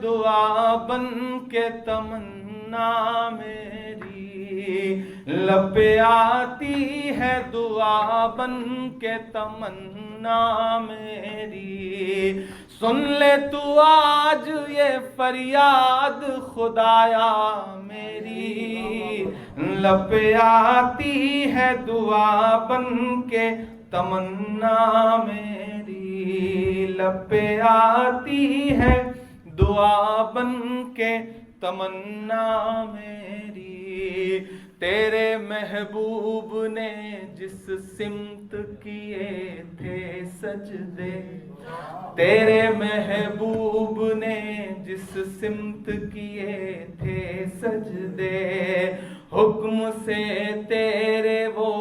दुआ बन के तमन्ना मेरी, लब पे आती है दुआ बन के तमन्ना मेरी। सुन ले तू आज ये फरियाद खुदाया मेरी, लब पे आती है दुआ बन के तमन्ना मेरी, लब पे आती है दुआ बन के तमन्ना मेरी। तेरे महबूब ने जिस सिमत किए थे सजदे, तेरे महबूब ने जिस सिमत किए थे सजदे, हुक्म से तेरे वो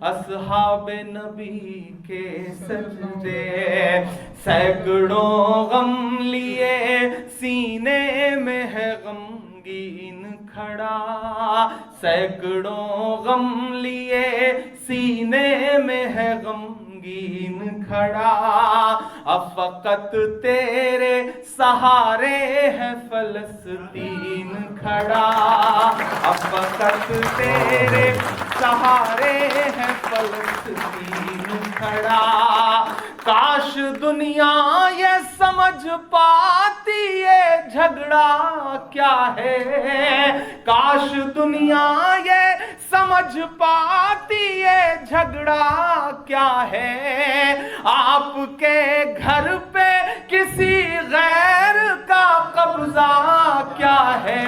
अस्हाबे नबी के सजदे। सैकड़ों गम लिए सीने में है गमगीन खड़ा, सैकड़ों गम लिए सीने में है गमगीन खड़ा। अब फकत तेरे सहारे है फलस्तीन खड़ा, अब फकत तेरे सहारे है फलस्तीन खड़ा। काश दुनिया ये समझ पाती ये झगड़ा क्या है, काश दुनिया ये समझ पाती ये झगड़ा क्या है। आपके घर पे किसी गैर का कब्जा क्या है,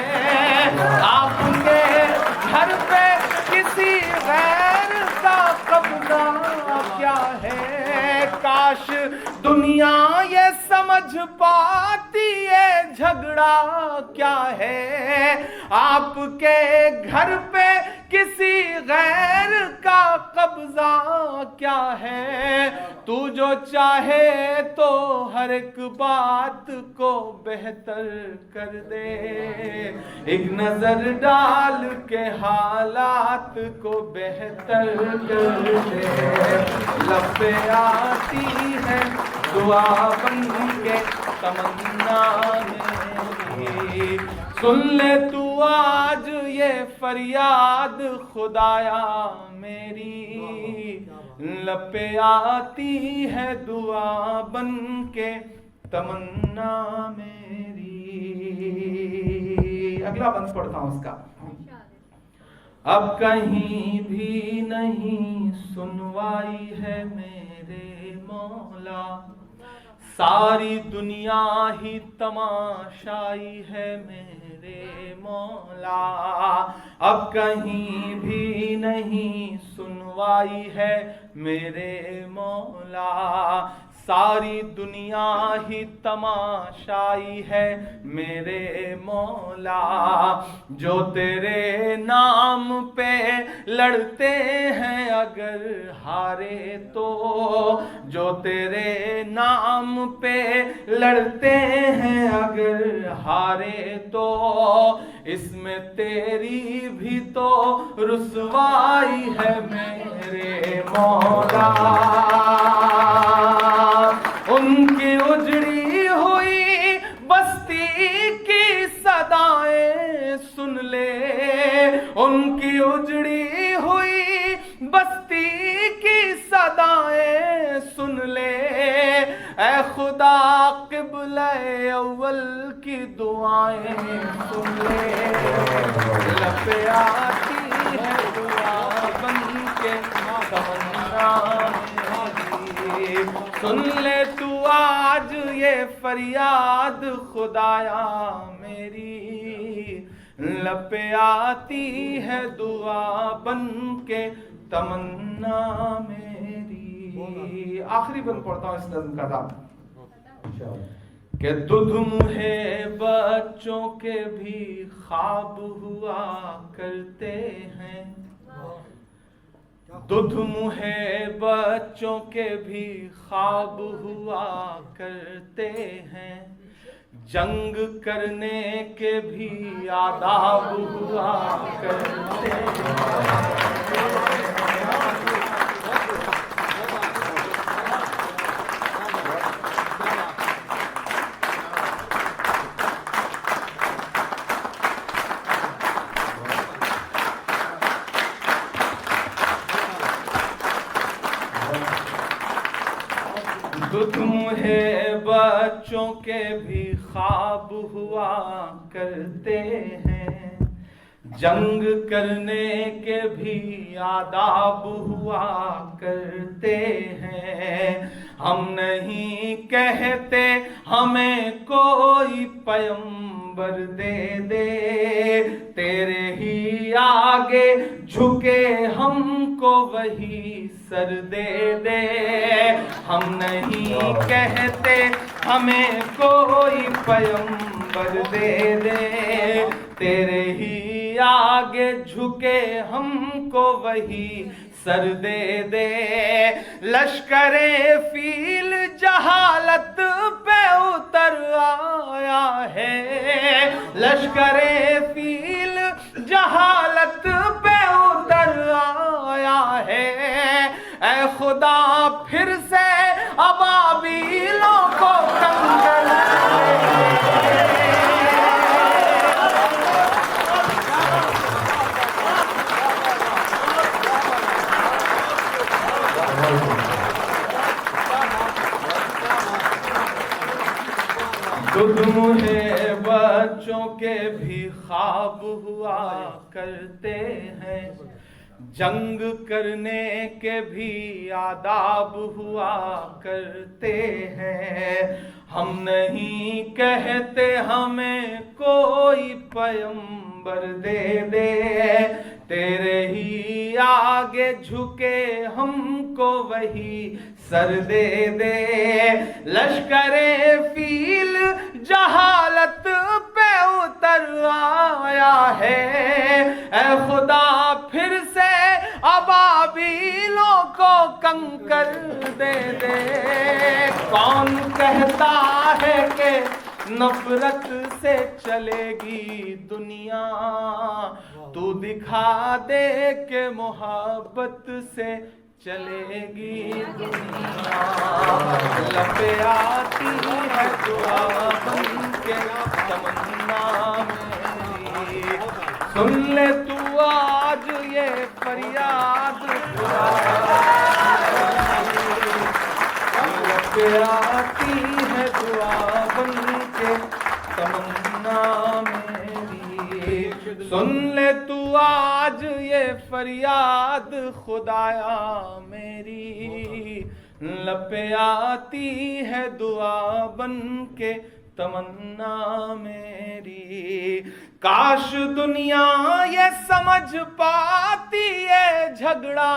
आपके घर पे किसी गैर का कब्जा क्या है। काश दुनिया ये समझ पाती ये झगड़ा क्या है। आपके घर पे किसी गैर का कब्जा क्या है। तू जो चाहे तो हर एक बात को बेहतर कर दे, एक नजर डाल के हालात को बेहतर कर दे। लब पे आती है दुआ बन के तमन्ना मेरी, सुन ले तू आज ये फरियाद खुदाया मेरी। लब पे आती है दुआ बन के तमन्ना मेरी। अगला बंद पढ़ता हूं उसका। अब कहीं भी नहीं सुनवाई है मेरे मौला, सारी दुनिया ही तमाशाई है मेरे मौला। अब कहीं भी नहीं सुनवाई है मेरे मौला, सारी दुनिया ही तमाशाई है मेरे मौला। जो तेरे नाम पे लड़ते हैं अगर हारे तो, जो तेरे नाम पे लड़ते हैं अगर हारे तो, इसमें तेरी भी तो रुसवाई है मेरे मौला। उनकी उजड़ी हुई बस्ती की सदाएं सुन ले, उनकी उजड़ी हुई बस्ती की सदाएं सुन ले। ऐ खुदा क़िबले अव्वल की दुआएं सुन ले। लब पे आती है दुआ बन के तमन्ना मेरी, सुन ले तू आज ये फरियाद खुदाया मेरी। लब पे आती है दुआ बन के तमन्ना मेरी। आखिरी बंद पढ़ता हूँ इस नज़्म का था कि दुध मुहे बच्चों के भी ख्वाब हुआ करते हैं, दुध मुहे बच्चों के भी ख्वाब हुआ करते हैं, जंग करने के भी आदाब हुआ करते हैं। दुध मुहे बच्चों के भी ख्वाब हुआ करते हैं, जंग करने के भी आदाब हुआ करते हैं। हम नहीं कहते हमें कोई पैगंबर दे दे, तेरे ही आगे झुके हमको वही सर दे दे। हम नहीं कहते हमें कोई पैगंबर दे दे, तेरे ही आगे झुके हमको वही सर दे दे। लश्करे फील जहालत पे उतर आया है, लश्करे फील जहालत पे उतर आया है। ऐ खुदा फिर से अबाबीलों को कंगन दुध मुहे बच्चों के भी ख्वाब हुआ करते हैं, जंग करने के भी आदाब हुआ करते हैं। हम नहीं कहते हमें कोई पैगंबर दे दे, तेरे ही आगे झुके हमको वही सर दे दे। लश्करे फील जहालत पे उतर आया है, ऐ खुदा फिर से अबाबीलों को कंकर दे दे। कौन कहता है कि नफरत से चलेगी दुनिया, तू दिखा दे के मोहब्बत से चलेगी दुनिया। लपे आती है दुआ बन के तमन्ना मेरी, सुन ले तू आज ये फरियाद लपे आती है दुआ बन के तमन्ना मेरी। सुन ले तू आज ये फरियाद खुदाया मेरी, लपे आती है दुआ बन के तमन्ना मेरी। काश दुनिया ये समझ पाती ये झगड़ा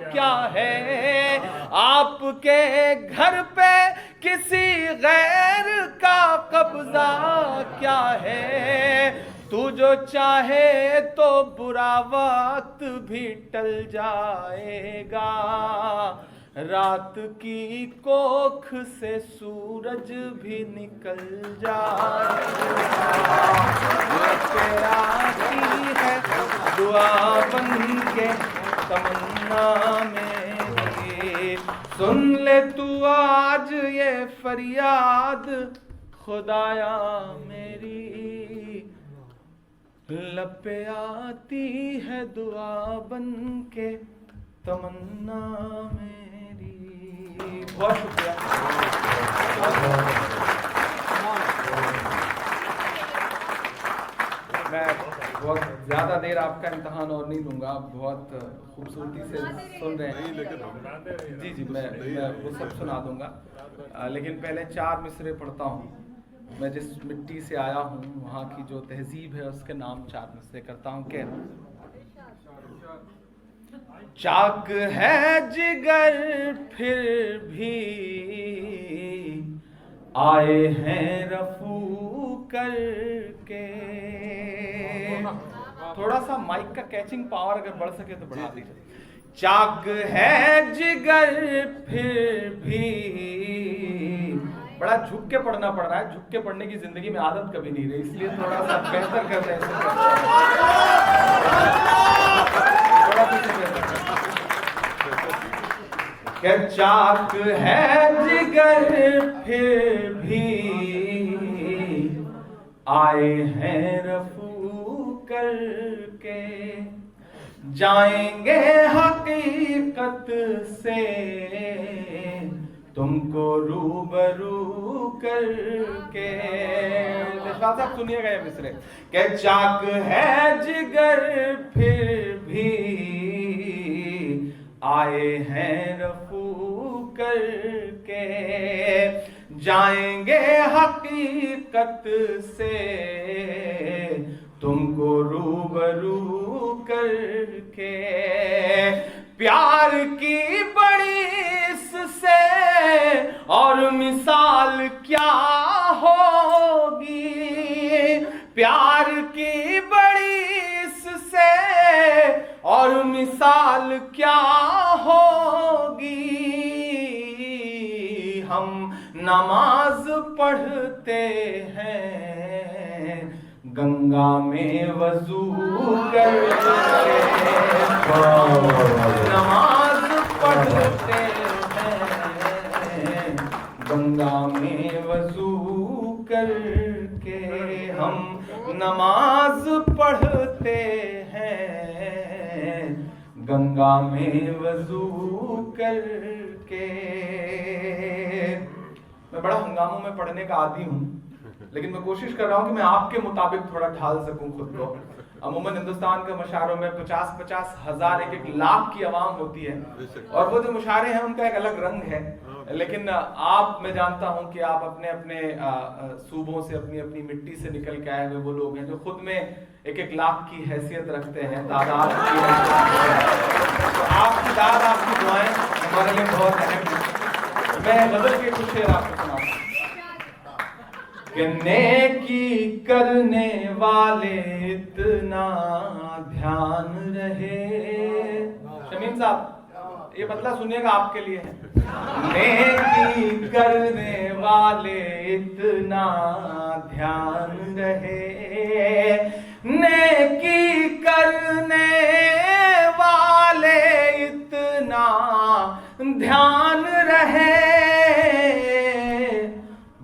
क्या है, आपके घर पे किसी गैर का कब्जा क्या है। तू जो चाहे तो बुरा वक्त भी टल जाएगा, रात की कोख से सूरज भी निकल जाएगा। आती है दुआ बन के तमन्ना मेरी, सुन ले तू आज ये फरियाद खुदाया मेरी। लपे आती है दुआ बन के तमन्ना मेरी। बहुत शुक्रिया। मैं बहुत ज़्यादा देर आपका इम्तहान और नहीं लूँगा, आप बहुत खूबसूरती से सुन रहे हैं। जी मैं वो सब सुना दूँगा, लेकिन पहले 4 मिसरे पढ़ता हूँ। मैं जिस मिट्टी से आया हूँ वहाँ की जो तहजीब है उसके नाम 4 मिसरे करता हूँ। कह चाक है जिगर फिर भी आए हैं रफू करके। थोड़ा सा माइक का कैचिंग पावर अगर बढ़ सके तो बढ़ा दीजिए। चाक है जिगर फिर भी, बड़ा झुक के पढ़ना पड़ रहा है। झुक के पढ़ने की जिंदगी में आदत कभी नहीं रही, इसलिए थोड़ा सा बेहतर कर रहे हैं। क्या चाक है जिगर फिर भी आए हैं रफू करके, जाएंगे हकीकत से तुमको रूबरू करके। देशपाल साहब सुनिएगा ये मिसरे, के चाक है जिगर फिर भी आए हैं रफू करके, जाएंगे हकीकत से तुमको रूबरू करके। प्यार की बड़ी इससे और मिसाल क्या होगी, प्यार की बड़ी इससे और मिसाल क्या होगी। हम नमाज पढ़ते हैं गंगा में वजू करके, नमाज पढ़ते हैं गंगा में वजू करके। हम नमाज पढ़ते हैं गंगा में वजू करके। मैं बड़ा हंगामों में पढ़ने का आदी हूँ, लेकिन मैं कोशिश कर रहा हूँ कि मैं आपके मुताबिक थोड़ा ढाल सकूं खुद को। अमूमन हिंदुस्तान के मुशायरों में 50-50 हज़ार 1-1 लाख की आवाम होती है, और वो जो मुशायरे हैं उनका एक अलग रंग है। लेकिन आप, मैं जानता हूं कि आप अपने अपने सूबों से, अपनी अपनी मिट्टी से निकल के आए हुए वो लोग हैं जो खुद में 1-1 लाख की हैसियत रखते हैं, तादाद की हैसियत। तो आपकी दाद, आपकी दुआएं हमारे लिए बहुत अहम है। मैं गजल के कुछ शेर आपको सुनाऊंगा कि नेकी करने वाले इतना ध्यान रहे। शमीम साहब ये बदला सुनिएगा, आपके लिए है। नेकी करने वाले इतना ध्यान रहे, नेकी करने वाले इतना ध्यान रहे,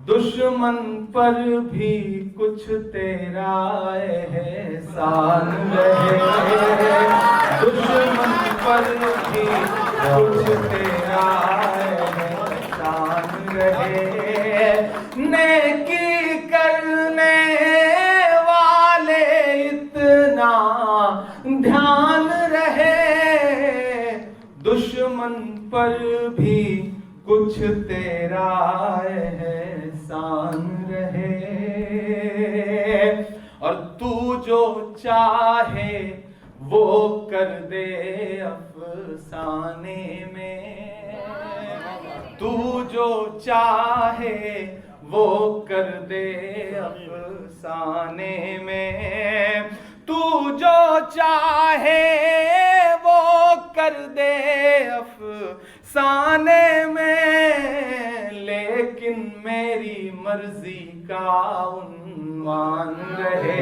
दुश्मन पर भी कुछ तेरा एहसान रहे, दुश्मन पर भी कुछ तेरा एहसान रहे। नेकी करने वाले इतना ध्यान रहे, दुश्मन पर भी कुछ तेरा एहसान रहे। और तू जो चाहे वो कर दे अफसाने में, तू जो चाहे वो कर दे अफसाने में, तू जो चाहे वो कर दे अफसाने में, लेकिन मेरी मर्जी का उन्वान रहे,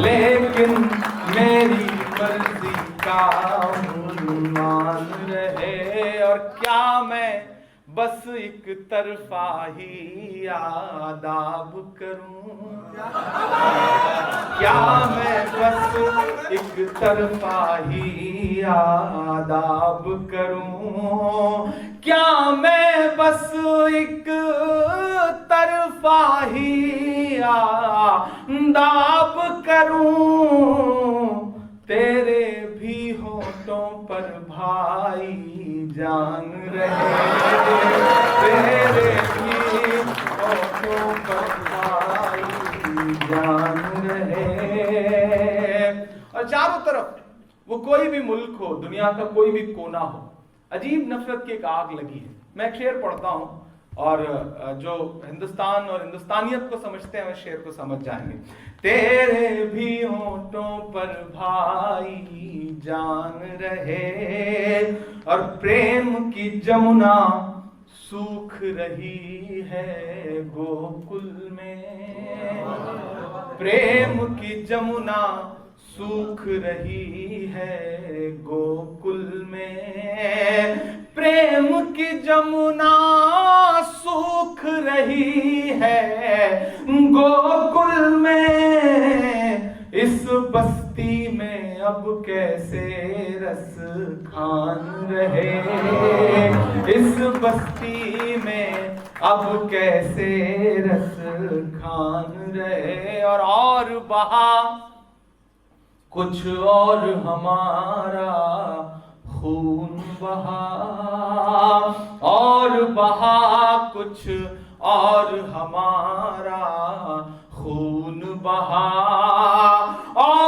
लेकिन मेरी मर्जी का उन्वान रहे। और क्या मैं बस एक तरफा ही आदाब करूं, क्या मैं बस एक तरफा ही आदाब करूं, क्या मैं बस एक तरफा ही आदाब करूं। तेरे भी होठों पर भाई जान रहे, तेरे भी होठों पर भाई जान रहे। और चारों तरफ वो कोई भी मुल्क हो, दुनिया का कोई भी कोना हो, अजीब नफरत की एक आग लगी है। मैं एक शेर पढ़ता हूं, और जो हिंदुस्तान और हिंदुस्तानियत को समझते हैं उस शेर को समझ जाएंगे। तेरे भी होठों पर भाई जान रहे, और प्रेम की जमुना सूख रही है गोकुल में, प्रेम की जमुना सूख रही है गोकुल में, प्रेम की जमुना सूख रही है गोकुल में। इस बस्ती में अब कैसे रस खान रहे, इस बस्ती में अब कैसे रस खान रहे। और बहा कुछ और हमारा खून बहा,